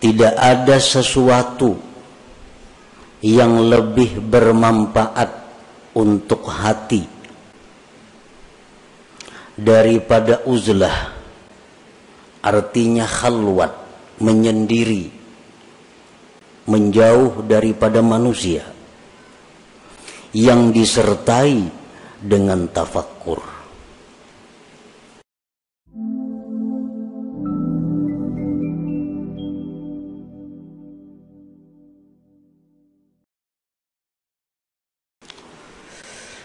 tidak ada sesuatu yang lebih bermanfaat untuk hati daripada uzlah, artinya khalwat, menyendiri, menjauh daripada manusia, yang disertai dengan tafakkur.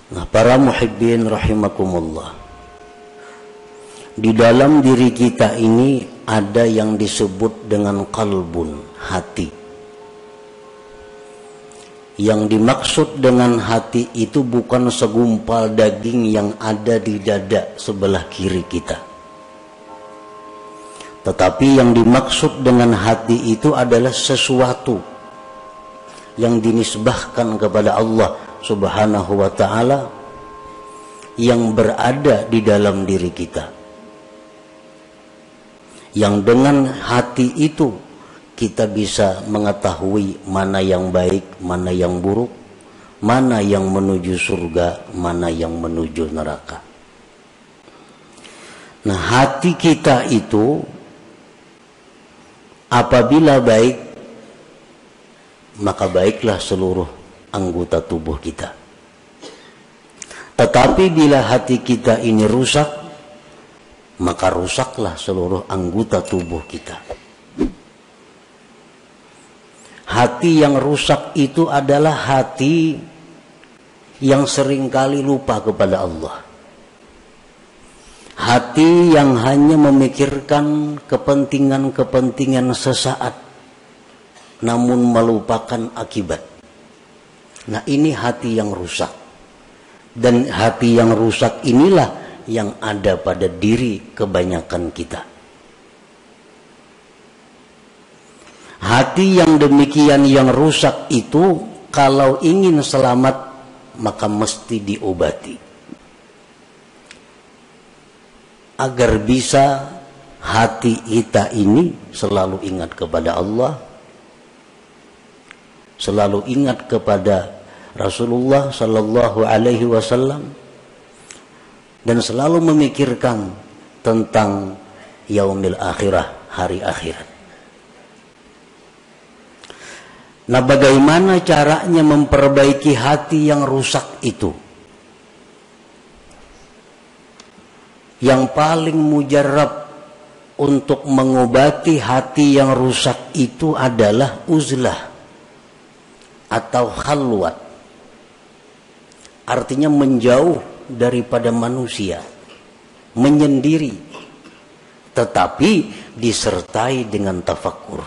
Nah, para muhibbin rahimakumullah, di dalam diri kita ini ada yang disebut dengan qalbun, hati. Yang dimaksud dengan hati itu bukan segumpal daging yang ada di dada sebelah kiri kita. Tetapi yang dimaksud dengan hati itu adalah sesuatu yang dinisbahkan kepada Allah Subhanahu wa ta'ala, yang berada di dalam diri kita, yang dengan hati itu kita bisa mengetahui mana yang baik, mana yang buruk, mana yang menuju surga, mana yang menuju neraka. Nah, hati kita itu apabila baik, maka baiklah seluruh anggota tubuh kita. Tetapi bila hati kita ini rusak, maka rusaklah seluruh anggota tubuh kita. Hati yang rusak itu adalah hati yang seringkali lupa kepada Allah. Hati yang hanya memikirkan kepentingan-kepentingan sesaat, namun melupakan akibat. Nah, ini hati yang rusak. Dan hati yang rusak inilah yang ada pada diri kebanyakan kita. Hati yang demikian yang rusak itu kalau ingin selamat maka mesti diobati. Agar bisa hati kita ini selalu ingat kepada Allah, selalu ingat kepada Rasulullah Sallallahu Alaihi Wasallam, dan selalu memikirkan tentang yaumil akhirah, hari akhirat. Nah, bagaimana caranya memperbaiki hati yang rusak itu? Yang paling mujarab untuk mengobati hati yang rusak itu adalah uzlah atau khalwat. Artinya menjauh daripada manusia, menyendiri, tetapi disertai dengan tafakkur.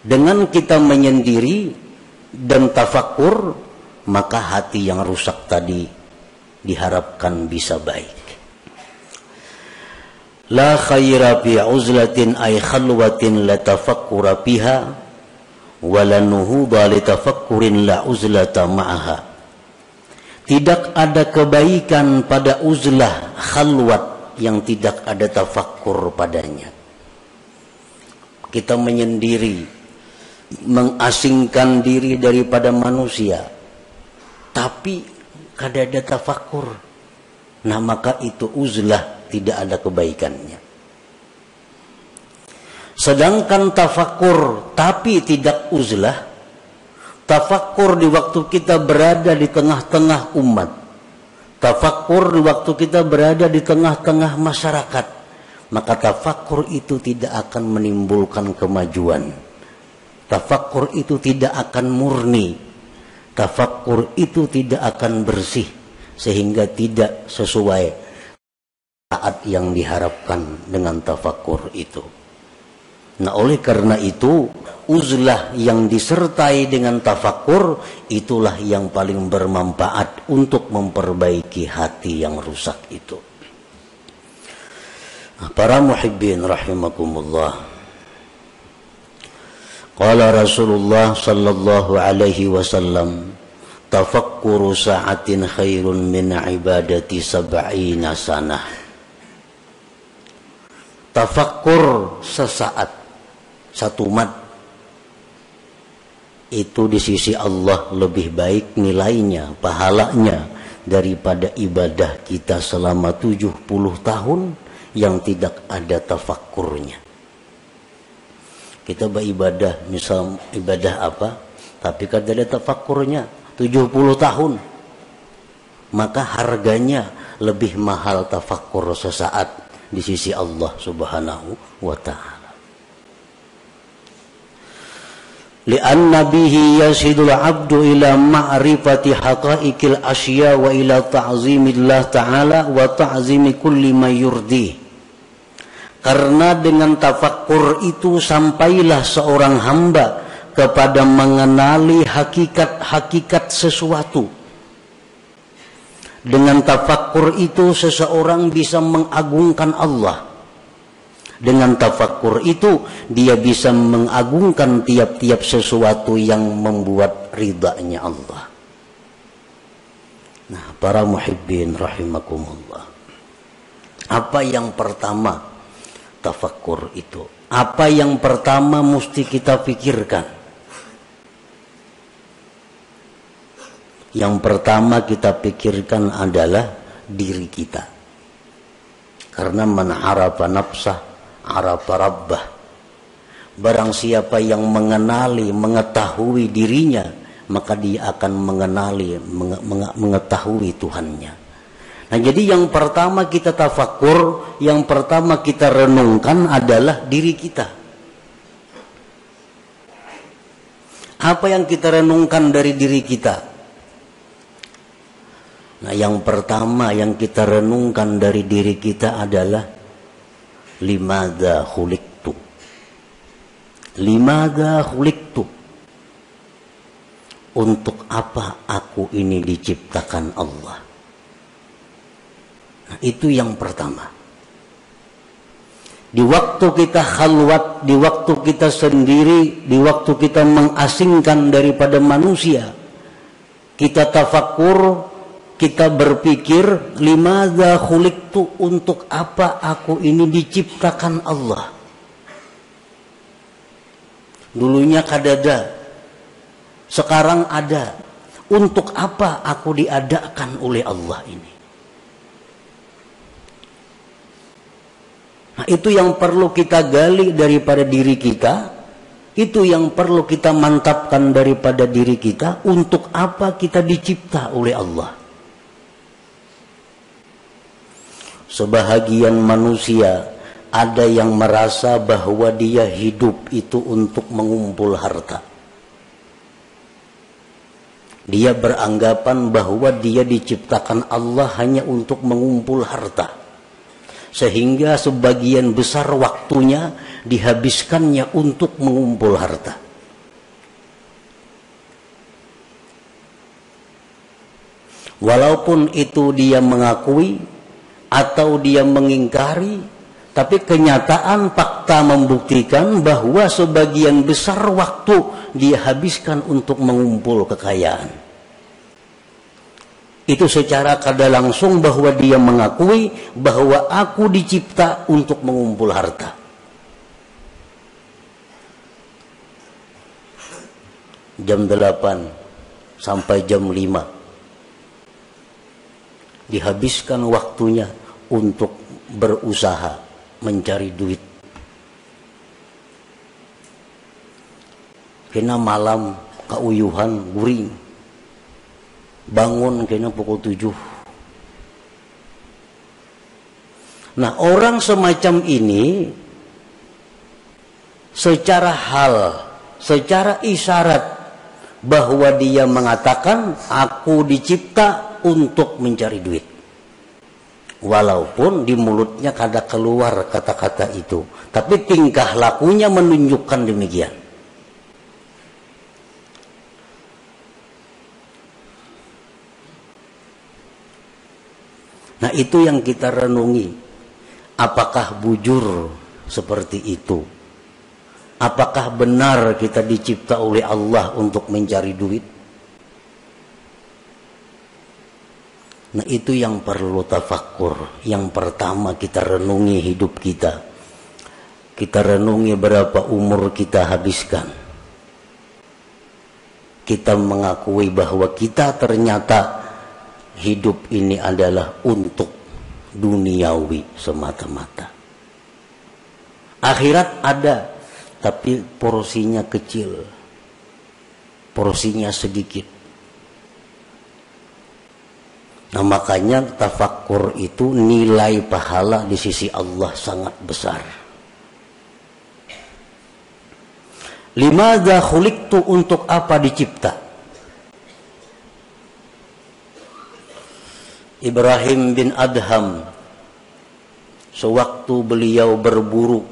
Dengan kita menyendiri dan tafakkur, maka hati yang rusak tadi diharapkan bisa baik. La khaira fi uzlatin ay khalwatin la tafakkura biha wala nuhuda li tafakkurin la uzlata ma'aha. Tidak ada kebaikan pada uzlah, khalwat, yang tidak ada tafakkur padanya. Kita menyendiri, mengasingkan diri daripada manusia, tapi kada ada tafakkur. Nah, maka itu uzlah, tidak ada kebaikannya. Sedangkan tafakkur tapi tidak uzlah, tafakkur di waktu kita berada di tengah-tengah umat, tafakkur di waktu kita berada di tengah-tengah masyarakat, maka tafakkur itu tidak akan menimbulkan kemajuan. Tafakkur itu tidak akan murni. Tafakkur itu tidak akan bersih, sehingga tidak sesuai saat yang diharapkan dengan tafakkur itu. Nah, oleh karena itu, uzlah yang disertai dengan tafakkur itulah yang paling bermanfaat untuk memperbaiki hati yang rusak itu. Nah, para muhibbin rahimakumullah, qala Rasulullah sallallahu alaihi wasallam, tafakkuru sa'atin khairun min ibadati sab'ina sanah. Tafakkur sesaat, satu mat, itu di sisi Allah lebih baik nilainya, pahalanya daripada ibadah kita selama 70 tahun yang tidak ada tafakkurnya. Kita beribadah, misal ibadah apa, tapi kada ada tafakkurnya 70 tahun, maka harganya lebih mahal tafakkur sesaat di sisi Allah Subhanahu wa ta'ala. Lianna bihi yasidul abdu ila ma'rifati haqaiqil asya wa ila ta'zimillah ta'ala wa ta'zimi kulli ma yurdi. Karena dengan tafakkur itu sampailah seorang hamba kepada mengenali hakikat-hakikat sesuatu. Dengan tafakkur itu seseorang bisa mengagungkan Allah. Dengan tafakkur itu dia bisa mengagungkan tiap-tiap sesuatu yang membuat ridhanya Allah. Nah, para muhibbin rahimakumullah. Apa yang pertama tafakkur itu? Apa yang pertama mesti kita pikirkan? Yang pertama kita pikirkan adalah diri kita. Karena man arafa nafsah arafa rabbah. Barang siapa yang mengenali, mengetahui dirinya, maka dia akan mengenali, mengetahui Tuhannya. Nah, jadi yang pertama kita tafakkur, yang pertama kita renungkan adalah diri kita. Apa yang kita renungkan dari diri kita? Nah, yang pertama yang kita renungkan dari diri kita adalah limadza khuliqtu. Limadza khuliqtu. Untuk apa aku ini diciptakan Allah? Nah, itu yang pertama. Di waktu kita khalwat, di waktu kita sendiri, di waktu kita mengasingkan daripada manusia, kita tafakkur, kita berpikir, limadza khuliqtu, untuk apa aku ini diciptakan Allah? Dulunya kadada, sekarang ada. Untuk apa aku diadakan oleh Allah ini? Nah, itu yang perlu kita gali daripada diri kita. Itu yang perlu kita mantapkan daripada diri kita. Untuk apa kita dicipta oleh Allah? Sebahagian manusia ada yang merasa bahwa dia hidup itu untuk mengumpul harta. Dia beranggapan bahwa dia diciptakan Allah hanya untuk mengumpul harta. Sehingga sebagian besar waktunya dihabiskannya untuk mengumpul harta. Walaupun itu dia mengakui atau dia mengingkari, tapi kenyataan fakta membuktikan bahwa sebagian besar waktu dia habiskan untuk mengumpul kekayaan. Itu secara kada langsung bahwa dia mengakui bahwa aku dicipta untuk mengumpul harta. Jam 8 sampai jam 5 dihabiskan waktunya untuk berusaha mencari duit. Kena malam kauyuhan guring, bangun kena pukul 7. Nah, orang semacam ini secara hal, secara isyarat bahwa dia mengatakan aku dicipta untuk mencari duit. Walaupun di mulutnya kada keluar kata-kata itu, tapi tingkah lakunya menunjukkan demikian. Nah, itu yang kita renungi. Apakah bujur seperti itu? Apakah benar kita dicipta oleh Allah untuk mencari duit? Nah, itu yang perlu tafakkur. Yang pertama kita renungi hidup kita. Kita renungi berapa umur kita habiskan. Kita mengakui bahwa kita ternyata hidup ini adalah untuk duniawi semata-mata. Akhirat ada, tapi porsinya kecil, porsinya sedikit. Nah, makanya tafakkur itu nilai pahala di sisi Allah sangat besar. Limadza khuliqtu, untuk apa dicipta? Ibrahim bin Adham, sewaktu beliau berburu,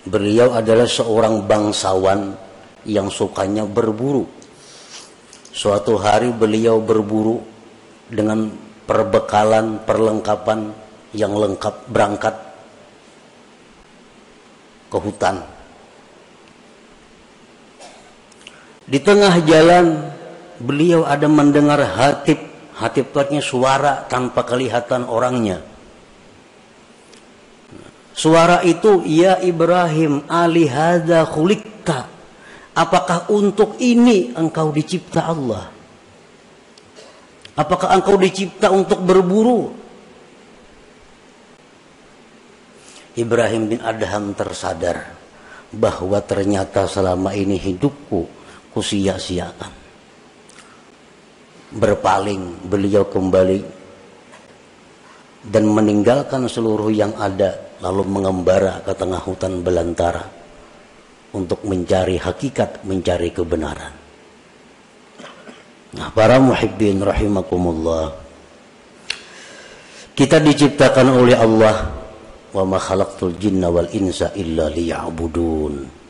beliau adalah seorang bangsawan yang sukanya berburu. Suatu hari beliau berburu dengan perbekalan, perlengkapan yang lengkap, berangkat ke hutan. Di tengah jalan beliau ada mendengar hatib artinya suara tanpa kelihatan orangnya. Suara itu, ya Ibrahim, alihadza khuliqta, apakah untuk ini engkau dicipta Allah? Apakah engkau dicipta untuk berburu? Ibrahim bin Adham tersadar bahwa ternyata selama ini hidupku kusia-siakan. Berpaling, beliau kembali dan meninggalkan seluruh yang ada, lalu mengembara ke tengah hutan belantara untuk mencari hakikat, mencari kebenaran. Nah, para muhibbin rahimakumullah, kita diciptakan oleh Allah, wa ma khalaqtul jinna wal insa illa liya'budun.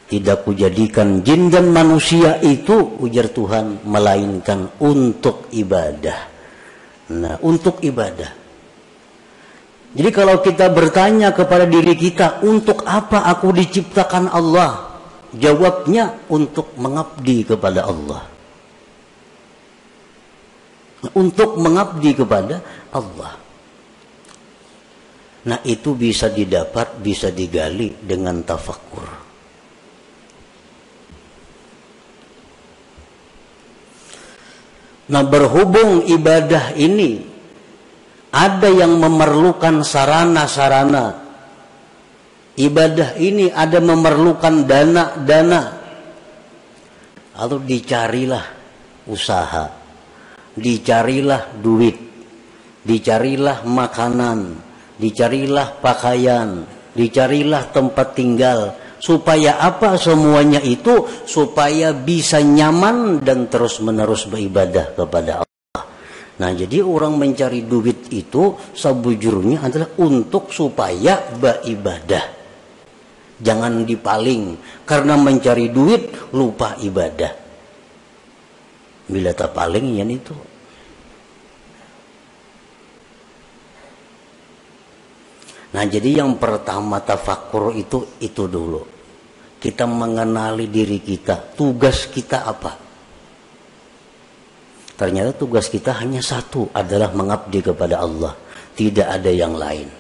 Tidak kujadikan jin dan manusia itu, ujar Tuhan, melainkan untuk ibadah. Nah, untuk ibadah. Jadi kalau kita bertanya kepada diri kita, untuk apa aku diciptakan Allah? Jawabnya, untuk mengabdi kepada Allah. Untuk mengabdi kepada Allah. Nah, itu bisa didapat, bisa digali dengan tafakkur. Nah, berhubung ibadah ini ada yang memerlukan sarana-sarana, ibadah ini ada memerlukan dana-dana, lalu dicarilah usaha, dicarilah duit, dicarilah makanan, dicarilah pakaian, dicarilah tempat tinggal. Supaya apa semuanya itu? Supaya bisa nyaman dan terus-menerus beribadah kepada Allah. Nah, jadi orang mencari duit itu sebujurnya adalah untuk supaya beribadah. Jangan dipaling, karena mencari duit lupa ibadah. Bila tak paling ya itu. Nah, jadi yang pertama tafakkur itu dulu. Kita mengenali diri kita, tugas kita apa? Ternyata tugas kita hanya satu, adalah mengabdi kepada Allah. Tidak ada yang lain.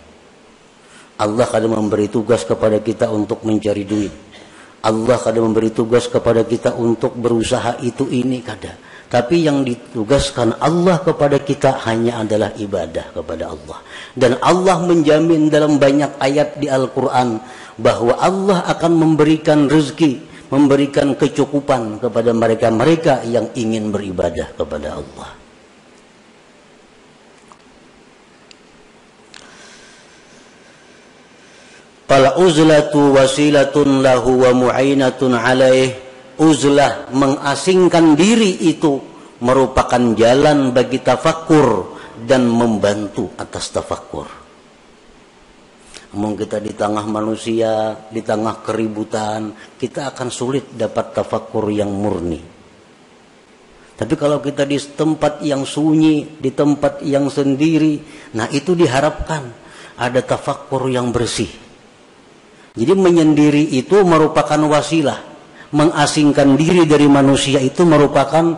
Allah kadang memberi tugas kepada kita untuk mencari duit. Allah kadang memberi tugas kepada kita untuk berusaha itu ini kadang. Tapi yang ditugaskan Allah kepada kita hanya adalah ibadah kepada Allah. Dan Allah menjamin dalam banyak ayat di Al-Quran bahwa Allah akan memberikan rezeki, memberikan kecukupan kepada mereka-mereka yang ingin beribadah kepada Allah. Fal uzlatu wasilatun lahu wa mu'inatun alaih. Uzlah, mengasingkan diri, itu merupakan jalan bagi tafakkur dan membantu atas tafakkur. Namun kita di tengah manusia, di tengah keributan, kita akan sulit dapat tafakkur yang murni. Tapi kalau kita di tempat yang sunyi, di tempat yang sendiri, nah itu diharapkan ada tafakkur yang bersih. Jadi menyendiri itu merupakan wasilah. Mengasingkan diri dari manusia itu merupakan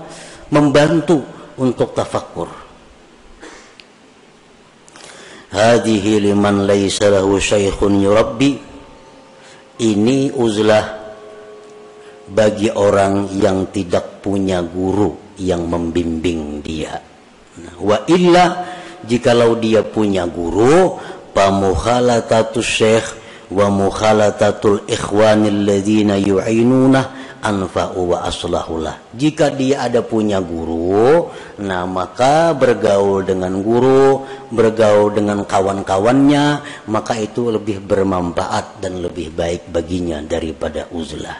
membantu untuk tafakkur. Hadhihi liman laisa lahu syaikhun yurabbi. Ini uzlah bagi orang yang tidak punya guru yang membimbing dia. Wa illa, jikalau dia punya guru, pamukhalatatus syekh wa mukhalatatul ikhwanil ladzina yu'inunah anfa'u wa aslahulah. Jika dia ada punya guru, nah maka bergaul dengan guru, bergaul dengan kawan-kawannya, maka itu lebih bermanfaat dan lebih baik baginya daripada uzlah.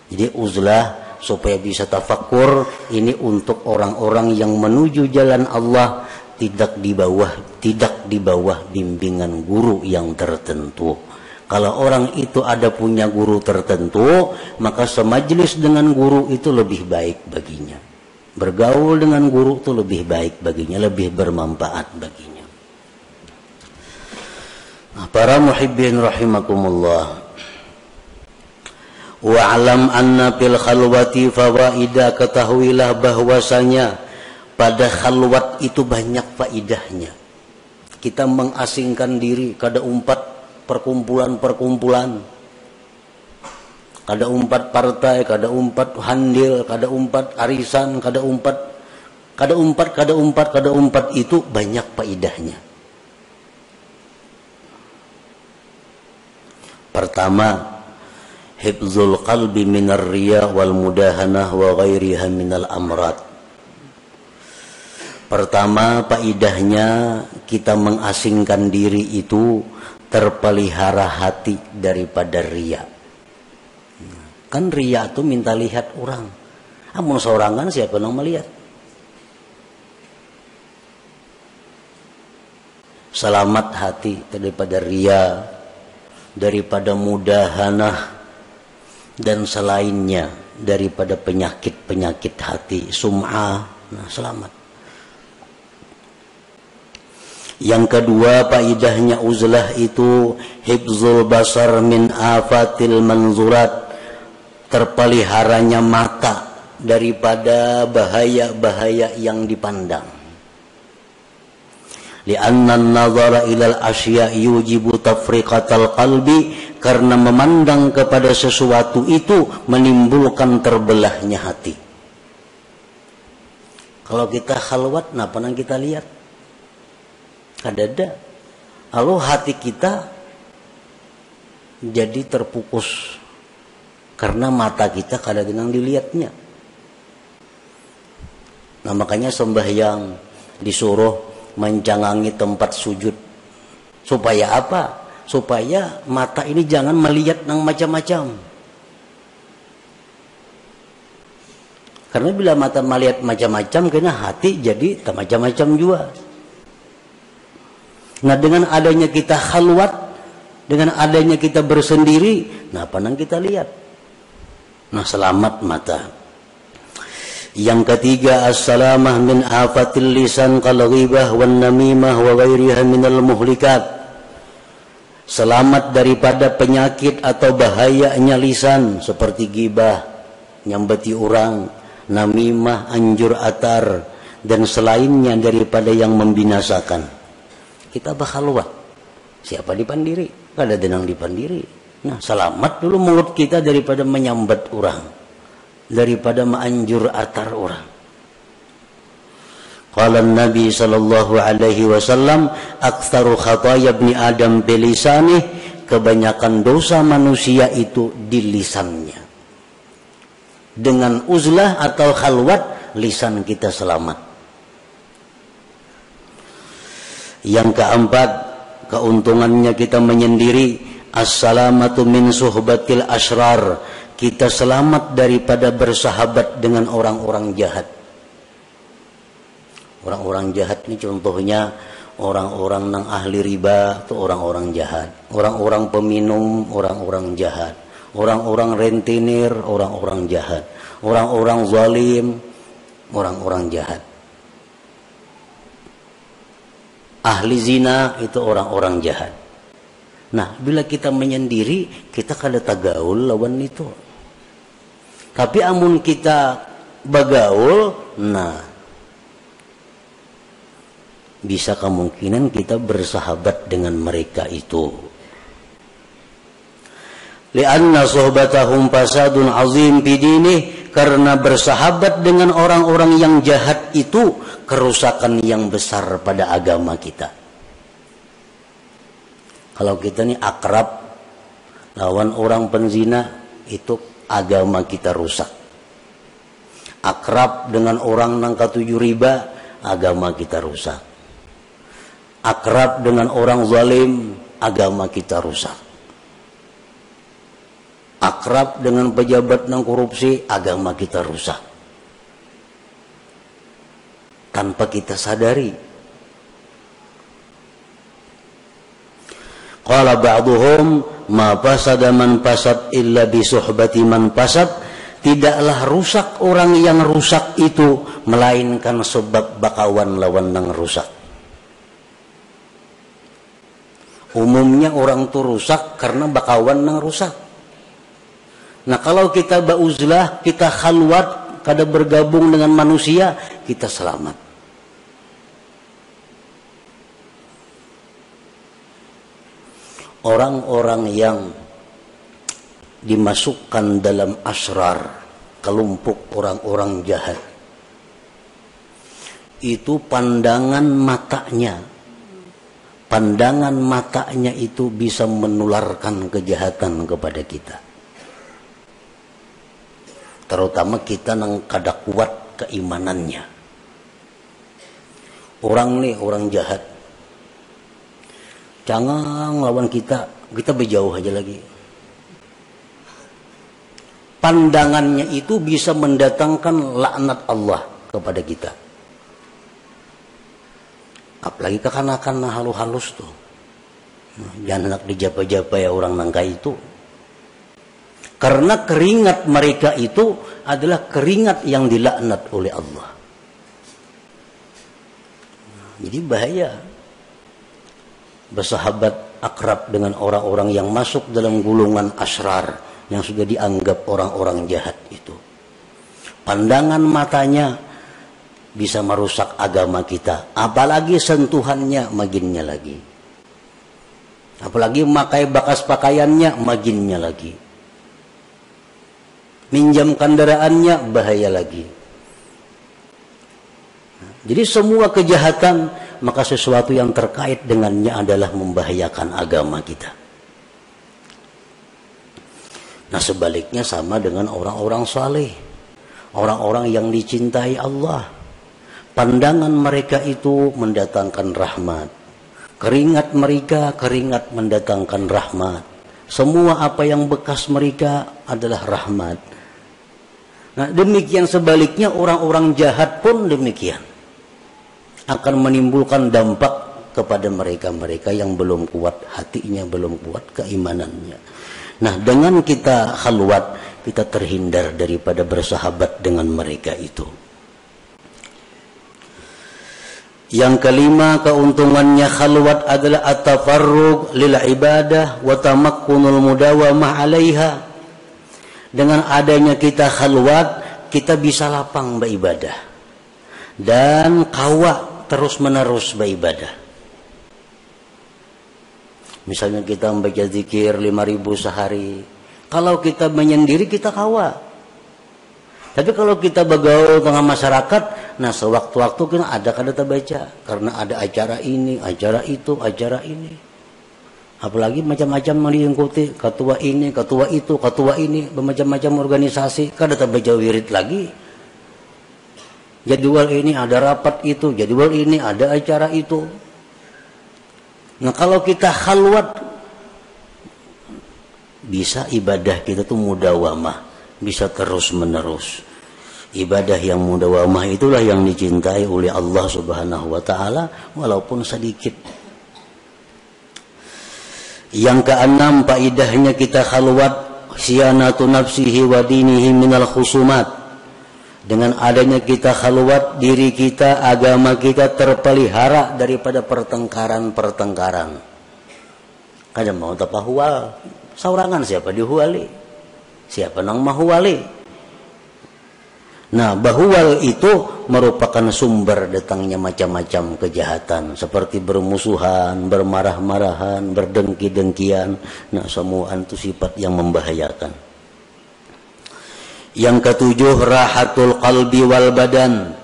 Jadi uzlah supaya bisa tafakkur, ini untuk orang-orang yang menuju jalan Allah, tidak di bawah bimbingan guru yang tertentu. Kalau orang itu ada punya guru tertentu, maka semajlis dengan guru itu lebih baik baginya. Bergaul dengan guru itu lebih baik baginya, lebih bermanfaat baginya. Nah, para muhibbin rahimakumullah. Wa'alam anna fil khalwati fawaida, ketahuilah bahwasanya pada khalwat itu banyak faidahnya. Kita mengasingkan diri, kada umpat perkumpulan-perkumpulan, kada umpat partai, kada umpat handil, kada umpat arisan, kada umpat itu banyak faidahnya. Pertama, hifzul qalbi minar riya wal mudahanah wa ghairiha minal amrad. Pertama, faidahnya kita mengasingkan diri itu terpelihara hati daripada riya. Kan riya itu minta lihat orang. Amun seorangan siapa yang melihat? Selamat hati daripada riya, daripada mudahanah, dan selainnya daripada penyakit-penyakit hati, sum'ah. Nah, selamat. Yang kedua, faidahnya uzlah itu hifzul basar min afatil manzurat, terpeliharanya mata daripada bahaya-bahaya yang dipandang. Li'anna an-nazara ilal asya' yujibu tafriqatal qalbi, karena memandang kepada sesuatu itu menimbulkan terbelahnya hati. Kalau kita khalwat, apa yang kita lihat? Kadada. Lalu hati kita jadi terpukus karena mata kita kadang-kadang dilihatnya. Nah, makanya sembahyang disuruh menjangangi tempat sujud. Supaya apa? Supaya mata ini jangan melihat yang macam-macam. Karena bila mata melihat macam-macam, kena hati jadi macam-macam juga. Nah, dengan adanya kita khalwat, dengan adanya kita bersendiri, nah apa yang kita lihat? Nah, selamat mata. Yang ketiga, as-salamah min afatil lisan kal ghibah wan namimah wa ghairiha minal muhlikat. Selamat daripada penyakit atau bahayanya lisan seperti ghibah, nyambeti orang, namimah, anjur atar, dan selainnya daripada yang membinasakan. Kita bakhalwat, siapa dipandiri? Kada denang dipandiri. Nah, selamat dulu mulut kita daripada menyambat orang, daripada menganjur atar orang. Qala Nabi sallallahu alaihi wasallam, aktsaru khataya ibni Adam bilisanih, kebanyakan dosa manusia itu di lisannya. Dengan uzlah atau khalwat, lisan kita selamat. Yang keempat, keuntungannya kita menyendiri, as-salamatu min suhbatil asrar, kita selamat daripada bersahabat dengan orang-orang jahat. Orang-orang jahat ini contohnya orang-orang yang ahli riba itu orang-orang jahat, orang-orang peminum, orang-orang jahat, orang-orang rentenir, orang-orang jahat, orang-orang zalim, orang-orang jahat. Ahli zina itu orang-orang jahat. Nah, bila kita menyendiri, kita kada tagaul lawan itu. Tapi amun kita bagaul, nah bisa kemungkinan kita bersahabat dengan mereka itu. Lianna sohbatahum fasadun azim bidinih, karena bersahabat dengan orang-orang yang jahat itu kerusakan yang besar pada agama kita. Kalau kita ini akrab lawan orang penzina, itu agama kita rusak. Akrab dengan orang nangkatuju riba, agama kita rusak. Akrab dengan orang zalim, agama kita rusak. Akrab dengan pejabat nang korupsi, agama kita rusak. Tanpa kita sadari. Qala ba'duhum ma fasada man fasad illa bi suhbati man fasad. Tidaklah rusak orang yang rusak itu melainkan sebab bakawan lawan nang rusak. Umumnya orang itu rusak karena bakawan nang rusak. Nah kalau kita ba'uzlah, kita khalwat, kada bergabung dengan manusia, kita selamat. Orang-orang yang dimasukkan dalam asrar, kelompok orang-orang jahat, itu pandangan matanya itu bisa menularkan kejahatan kepada kita. Terutama kita yang kada kuat keimanannya. Orang nih, orang jahat, jangan lawan kita berjauh aja lagi. Pandangannya itu bisa mendatangkan laknat Allah kepada kita. Apalagi kekanakan halus-halus tuh. Jangan nak dijapa-japa ya orang nangka itu. Karena keringat mereka itu adalah keringat yang dilaknat oleh Allah. Jadi bahaya bersahabat akrab dengan orang-orang yang masuk dalam gulungan asrar, yang sudah dianggap orang-orang jahat itu. Pandangan matanya bisa merusak agama kita, apalagi sentuhannya maginnya lagi. Apalagi memakai bakas pakaiannya maginnya lagi. Minjam kendaraannya bahaya lagi. Jadi semua kejahatan, maka sesuatu yang terkait dengannya adalah membahayakan agama kita. Nah sebaliknya sama dengan orang-orang saleh, orang-orang yang dicintai Allah. Pandangan mereka itu mendatangkan rahmat. Keringat mereka, keringat mendatangkan rahmat. Semua apa yang bekas mereka adalah rahmat. Nah demikian sebaliknya orang-orang jahat pun demikian. Akan menimbulkan dampak kepada mereka-mereka yang belum kuat hatinya, belum kuat keimanannya. Nah dengan kita khalwat, kita terhindar daripada bersahabat dengan mereka itu. Yang kelima, keuntungannya khalwat adalah at-tafarrug lil ibadah wa tamakkunul mudawamah 'alaiha. Dengan adanya kita khalwat, kita bisa lapang beribadah dan kawa terus-menerus beribadah. Misalnya kita membaca zikir 5.000 sehari. Kalau kita menyendiri kita kawa. Tapi kalau kita bergaul tengah masyarakat, nah sewaktu-waktu kan ada kada terbaca karena ada acara ini, acara itu, acara ini. Apalagi macam-macam yang diikuti, ketua ini, ketua itu, ketua ini, bermacam-macam organisasi, kada terbaca wirid lagi. Jadwal ini ada rapat itu, jadwal ini ada acara itu. Nah kalau kita khalwat, bisa ibadah kita tuh mudawamah, bisa terus menerus. Ibadah yang mudawamah itulah yang dicintai oleh Allah Subhanahu wa taala walaupun sedikit. Yang keenam, faedahnya kita khalwat siyanatu nafsihi wa dinihi minal khusumat. Dengan adanya kita khalwat, diri kita, agama kita terpelihara daripada pertengkaran-pertengkaran. Kada mau tapahual, saurangan siapa dihuali, siapa nang mahuali. Nah, bahwal itu merupakan sumber datangnya macam-macam kejahatan seperti bermusuhan, bermarah-marahan, berdengki-dengkian. Nah, semua itu sifat yang membahayakan. Yang ketujuh, rahatul qalbi wal badan.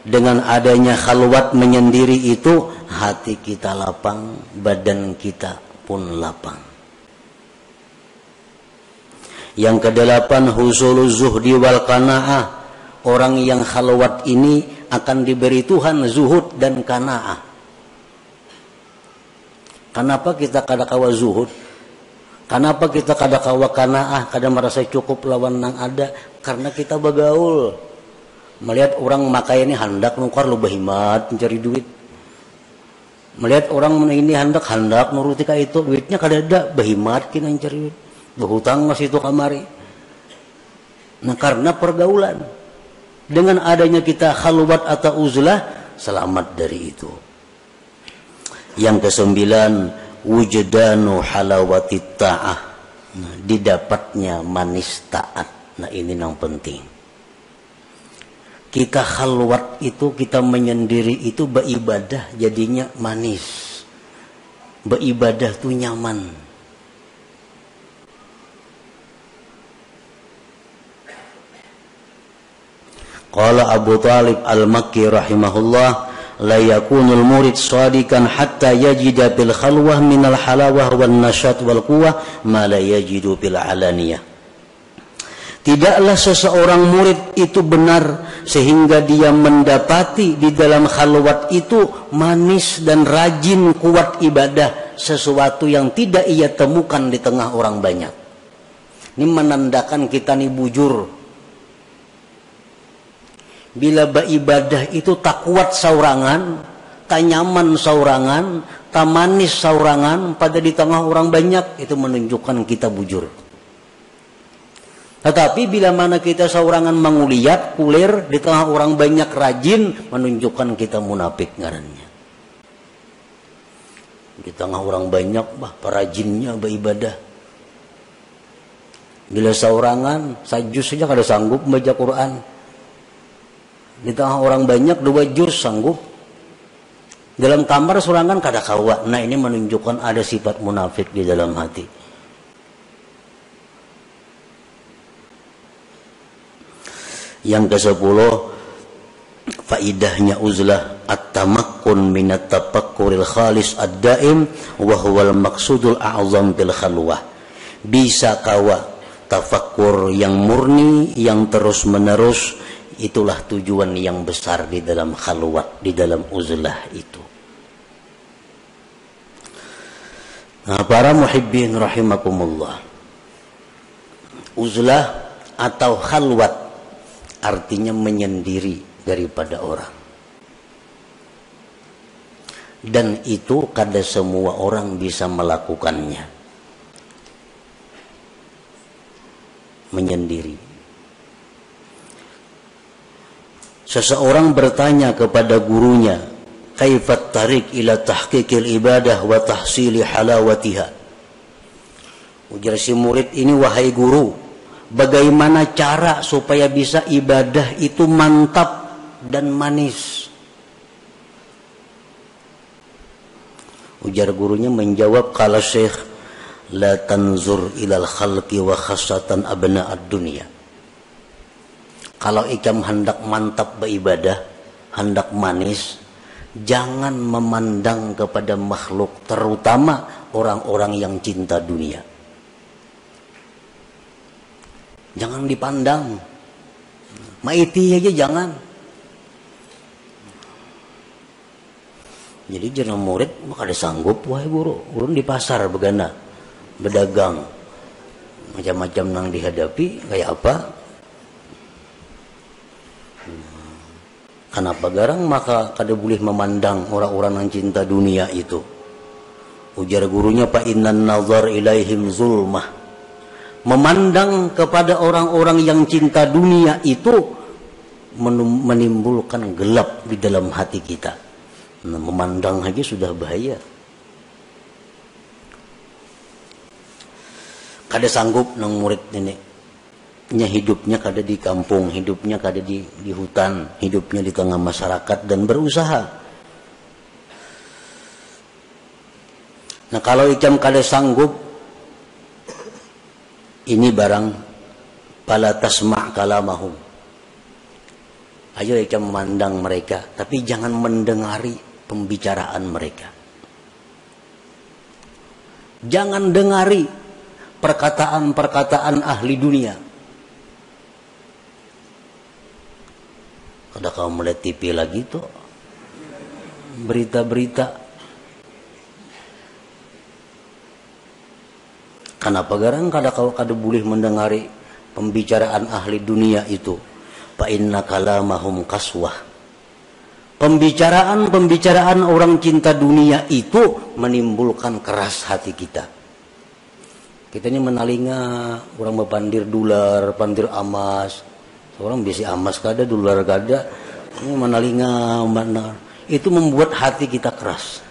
Dengan adanya khalwat menyendiri itu, hati kita lapang, badan kita pun lapang. Yang kedelapan, husuluz zuhdi wal qanaah. Orang yang khalwat ini akan diberi Tuhan zuhud dan qanaah. Kenapa kita kadakawa zuhud? Kenapa kita kadakawa qanaah? Kada merasa cukup lawan nang ada? Karena kita bagaul. Melihat orang makai ini hendak nukar lu bahimat mencari duit. Melihat orang ini hendak nuruti ka itu, duitnya kada ada, bahimat kina mencari duit. Berhutang mas itu kamari. Nah, karena pergaulan. Dengan adanya kita khalwat atau uzlah, selamat dari itu. Yang kesembilan, wujdanu halawatit ta'ah. Nah, didapatnya manis taat. Nah, ini yang penting. Kita khalwat itu, kita menyendiri itu beribadah jadinya manis. Beribadah tuh nyaman. Qala Abu Talib Al-Makki rahimahullah, la yakunul murid shadikan hatta yajida bil khalwah minal halawah wan nasyat wal quwwah ma la yajidu bil alaniyah. Tidaklah seseorang murid itu benar sehingga dia mendapati di dalam khalwat itu manis dan rajin kuat ibadah, sesuatu yang tidak ia temukan di tengah orang banyak. Ini menandakan kita nih bujur. Bila beribadah itu tak kuat saurangan, tak nyaman saurangan, tak manis saurangan pada di tengah orang banyak, itu menunjukkan kita bujur. Tetapi bila mana kita saurangan manguliat, kulir, di tengah orang banyak rajin, menunjukkan kita munafik ngarannya. Di tengah orang banyak, perajinnya beribadah. Bila saurangan, sajus saja kada sanggup membaca Quran. Di tengah orang banyak 2 juz sanggup. Dalam kamar surangan kada kawa. Nah, ini menunjukkan ada sifat munafik di dalam hati. Yang ke-10, faidahnya uzlah at-tamakkun minat tafakkuril khalis ad-daim wa huwal maqsudul a'zam bil khalwah. Bisa kawa tafakkur yang murni, yang terus-menerus, itulah tujuan yang besar di dalam khalwat, di dalam uzlah itu. Nah, para muhibbin rahimakumullah, uzlah atau khalwat artinya menyendiri daripada orang. Dan itu kada semua orang bisa melakukannya. Menyendiri. Seseorang bertanya kepada gurunya, kaifat tarik ila tahqiqil ibadah wa tahsili halawatiha. Ujar si murid ini, wahai guru, bagaimana cara supaya bisa ibadah itu mantap dan manis? Ujar gurunya menjawab, qala syekh, la tanzur ilal khalqi wa khassatan abna'ad dunya. Kalau ikam hendak mantap beribadah, hendak manis, jangan memandang kepada makhluk, terutama orang-orang yang cinta dunia. Jangan dipandang. Maiti aja jangan. Jadi jangan murid, maka ada sanggup, wahai guru. Urun di pasar begana, berdagang. Macam-macam yang dihadapi, kayak apa? Kenapa garang? Maka kada boleh memandang orang-orang yang cinta dunia itu. Ujar gurunya, fa innan nazar ilaihim zulmah. Memandang kepada orang-orang yang cinta dunia itu menimbulkan gelap di dalam hati kita. Nah, memandang aja sudah bahaya. Kada sanggup nang murid ini. hidupnya kada di kampung, hidupnya kada di hutan, hidupnya di tengah masyarakat dan berusaha. Nah kalau ikam kada sanggup, ini barang pala tasma' kalamahum. Ayo ikam memandang mereka, tapi jangan mendengari pembicaraan mereka. Jangan dengari perkataan-perkataan ahli dunia. Kada kau melihat TV lagi tuh, berita-berita. Kenapa garang kada kau kada boleh mendengari pembicaraan ahli dunia itu? Fa inna kalamahum kaswah. Pembicaraan orang cinta dunia itu menimbulkan keras hati kita. Kita ini menalinga orang bepandir dolar, pandir emas. Orang biasa emas kada, dolar kada. Ini menalinga mana. Itu membuat hati kita keras.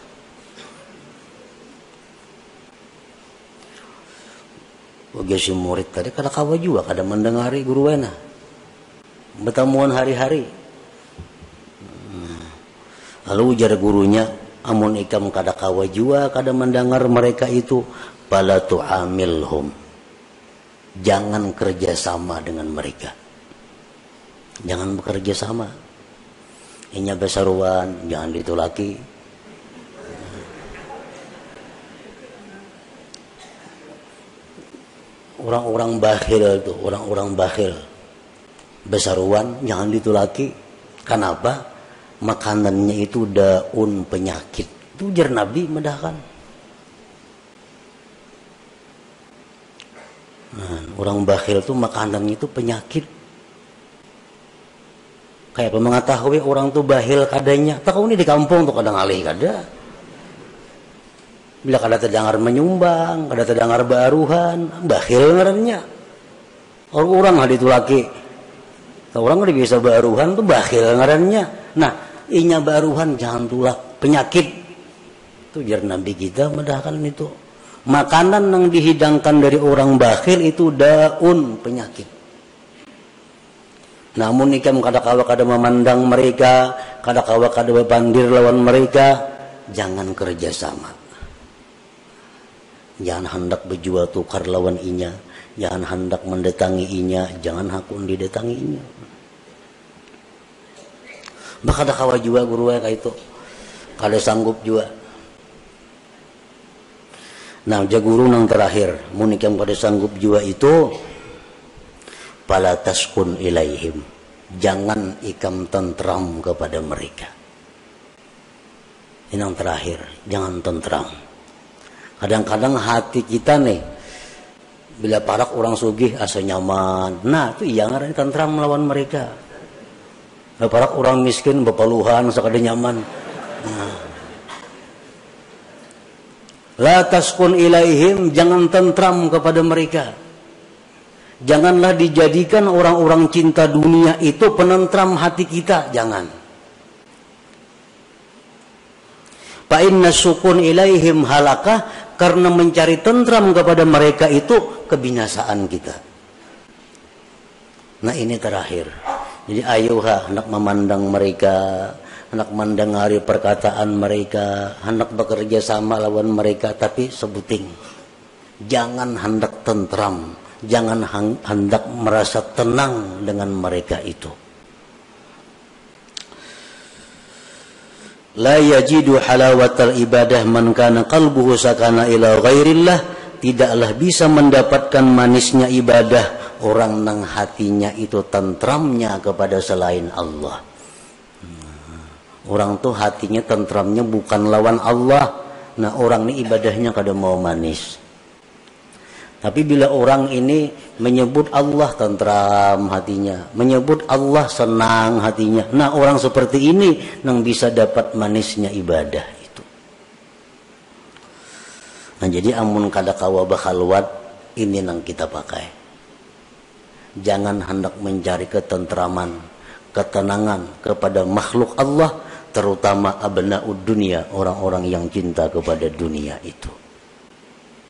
Bagi si murid tadi kada kawa juga kada mendengari guru wena. Bertemuan hari-hari. Lalu ujar gurunya, amun ikam kada kawa jua kada mendengar mereka itu, fala tu'amilhum. Jangan kerjasama dengan mereka. Jangan bekerja sama. Inya besaruan, jangan ditulaki. Orang-orang bakhil itu, orang-orang bakhil. Besaruan, jangan ditulaki. Kenapa? Makanannya itu daun penyakit. Itu ujar Nabi medahkan. Nah, orang bakhil itu makanannya itu penyakit. Kayak apa mengetahui orang tuh bakhil kadanya. Tak kau ini di kampung tuh kadang alih kada. Bila kada terdengar menyumbang, kada terdengar baruhan, bakhil ngarannya. Orang hadi itu laki. Orang kada bisa baruhan tuh bakhil ngarannya. Nah, inya baruhan jangan tulak penyakit. Itu jar Nabi kita medahkan itu. Makanan yang dihidangkan dari orang bakhil itu daun penyakit. Namun ikam kada kawa kada memandang mereka, kada kawa kada bepandir lawan mereka, jangan kerjasama. Jangan hendak berjual tukar lawan inya, jangan hendak mendatangi inya, jangan hakun didatangi inya. Maka ada kawa juga guru kayak itu, kada sanggup juga. Nah, guru nang terakhir, munikam kada sanggup juga itu, fala taskun ilaihim. Jangan ikam tentram kepada mereka. Ini yang terakhir, jangan tentram. Kadang-kadang hati kita nih, bila parak orang sugih asa nyaman. Nah, itu iya ngaran tentram melawan mereka. Bila parak orang miskin bepaluhan sakada nyaman. Nah. La taskun ilaihim, jangan tentram kepada mereka. Janganlah dijadikan orang-orang cinta dunia itu penentram hati kita, jangan. Fa inna sukun ilaihim halakah, karena mencari tentram kepada mereka itu kebinasaan kita. Nah, ini terakhir. Jadi ayuha hendak memandang mereka, hendak mendengari perkataan mereka, hendak bekerja sama lawan mereka, tapi sebuting. Jangan hendak tentram, jangan hendak merasa tenang dengan mereka itu. La yajidu halawatal ibadah man kana qalbuhu sakana ila ghairillah. Tidaklah bisa mendapatkan manisnya ibadah orang nang hatinya itu tentramnya kepada selain Allah. Orang tuh hatinya tentramnya bukan lawan Allah. Nah, orang ini ibadahnya kada mau manis. Tapi bila orang ini menyebut Allah tentram hatinya, menyebut Allah senang hatinya. Nah, orang seperti ini yang bisa dapat manisnya ibadah itu. Nah, jadi amun kada kawa bakhalwat, ini yang kita pakai. Jangan hendak mencari ketentraman, ketenangan kepada makhluk Allah, terutama abnaud dunia, orang-orang yang cinta kepada dunia itu.